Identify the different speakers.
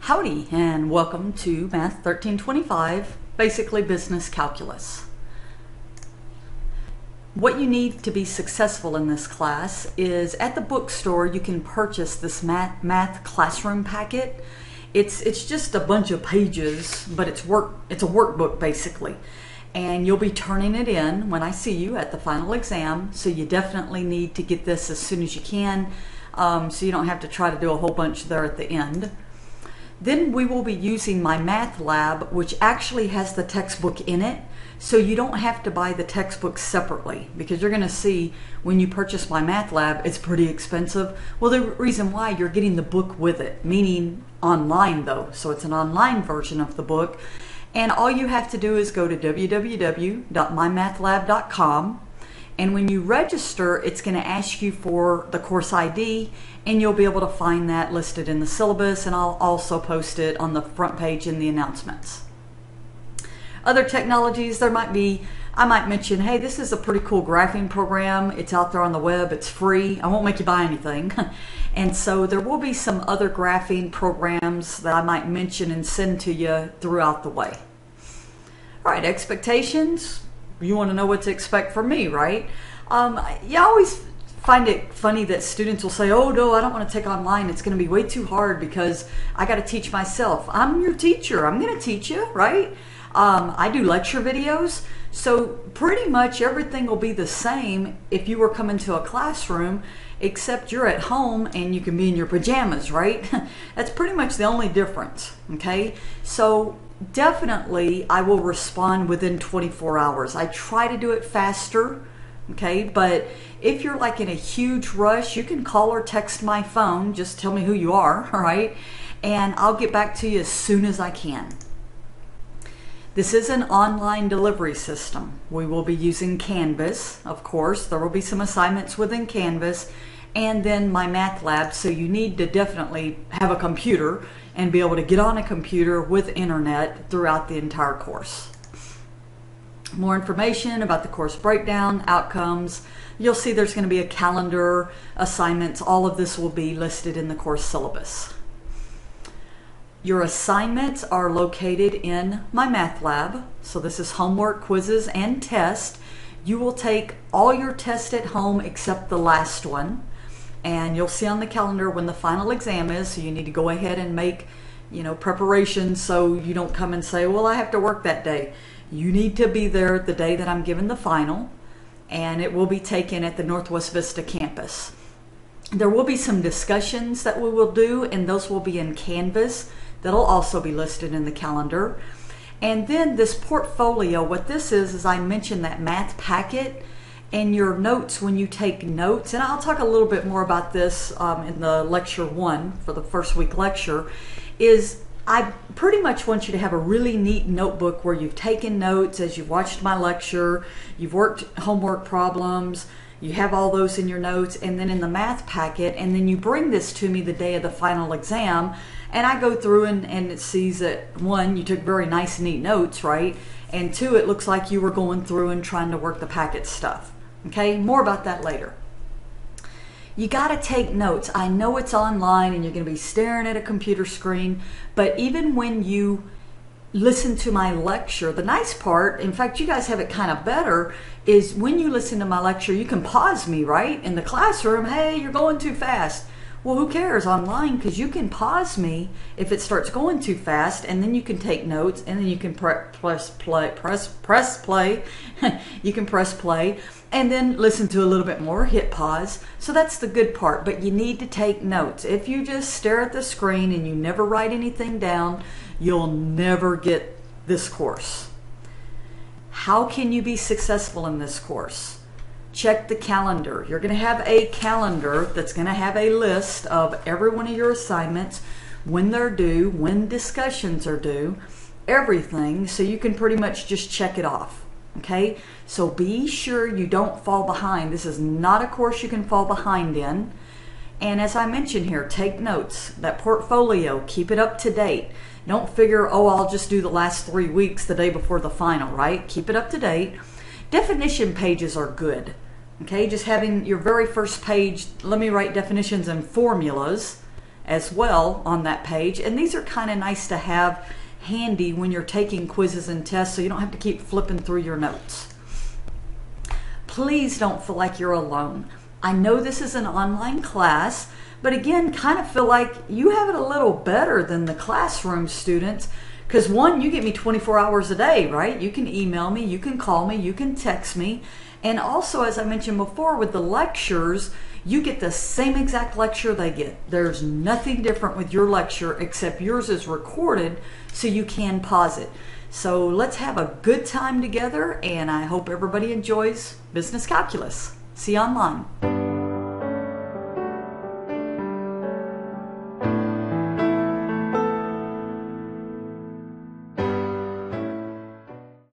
Speaker 1: Howdy, and welcome to Math 1325, basically business calculus. What you need to be successful in this class is at the bookstore you can purchase this math classroom packet. It's just a bunch of pages, but it's a workbook basically. And you'll be turning it in when I see you at the final exam, so you definitely need to get this as soon as you can, so you don't have to try to do a whole bunch there at the end. Then we will be using my math lab, which actually has the textbook in it, so you don't have to buy the textbook separately, because you're going to see when you purchase my math lab it's pretty expensive. Well, the reason why, you're getting the book with it, meaning online though, so it's an online version of the book, and all you have to do is go to www.mymathlab.com, and when you register it's going to ask you for the course ID, and you'll be able to find that listed in the syllabus, and I'll also post it on the front page in the announcements. Other technologies, I might mention, hey, this is a pretty cool graphing program. It's out there on the web, it's free. I won't make you buy anything. And so there will be some other graphing programs that I might mention and send to you throughout the way. All right, expectations. You want to know what to expect from me, right? You always find it funny that students will say, oh no, I don't want to take online, it's going to be way too hard because I got to teach myself. I'm your teacher, I'm going to teach you, right? I do lecture videos, so pretty much everything will be the same if you were coming to a classroom, except you're at home and you can be in your pajamas, right? That's pretty much the only difference, okay? So definitely I will respond within 24 hours. I try to do it faster, okay? But if you're like in a huge rush, you can call or text my phone. Just tell me who you are, all right? And I'll get back to you as soon as I can. This is an online delivery system. We will be using Canvas, of course. There will be some assignments within Canvas, and then my math lab, so you need to definitely have a computer and be able to get on a computer with internet throughout the entire course. More information about the course breakdown, outcomes. You'll see there's going to be a calendar, assignments. All of this will be listed in the course syllabus. Your assignments are located in my math lab. So this is homework, quizzes, and tests. You will take all your tests at home except the last one. And you'll see on the calendar when the final exam is, so you need to go ahead and make, preparations so you don't come and say, well, I have to work that day. You need to be there the day that I'm given the final, and it will be taken at the Northwest Vista campus. There will be some discussions that we will do, and those will be in Canvas. That'll also be listed in the calendar. And then this portfolio, what this is I mentioned that math packet, and your notes when you take notes, and I'll talk a little bit more about this in the lecture 1 for the first week lecture, is I pretty much want you to have a really neat notebook where you've taken notes as you've watched my lecture, you've worked homework problems, you have all those in your notes, and then in the math packet, and then you bring this to me the day of the final exam, and I go through and it sees that 1, you took very nice neat notes, right? And 2, it looks like you were going through and trying to work the packet stuff. Okay, more about that later. You got to take notes. I know it's online and you're going to be staring at a computer screen, but even when you listen to my lecture, the nice part, in fact, you guys have it kind of better, is when you listen to my lecture, you can pause me, right? In the classroom, hey, you're going too fast. Well, who cares online, because you can pause me if it starts going too fast, and then you can take notes, and then you can press play. You can press play, and then listen to a little bit more, hit pause. So that's the good part, but you need to take notes. If you just stare at the screen and you never write anything down, you'll never get this course. How can you be successful in this course? Check the calendar. You're going to have a calendar that's going to have a list of every one of your assignments, when they're due, when discussions are due, everything, so you can pretty much just check it off. Okay? So be sure you don't fall behind. This is not a course you can fall behind in. And as I mentioned here, take notes. That portfolio, keep it up to date. Don't figure, oh, I'll just do the last 3 weeks the day before the final, right? Keep it up to date. Definition pages are good. Okay, just having your very first page, let me write definitions and formulas, as well on that page. And these are kind of nice to have handy when you're taking quizzes and tests so you don't have to keep flipping through your notes. Please don't feel like you're alone. I know this is an online class, but again, kind of feel like you have it a little better than the classroom students, because one, you get me 24 hours a day, right? You can email me, you can call me, you can text me. And also, as I mentioned before, with the lectures, you get the same exact lecture they get. There's nothing different with your lecture except yours is recorded so you can pause it. So let's have a good time together, and I hope everybody enjoys business calculus. See you online.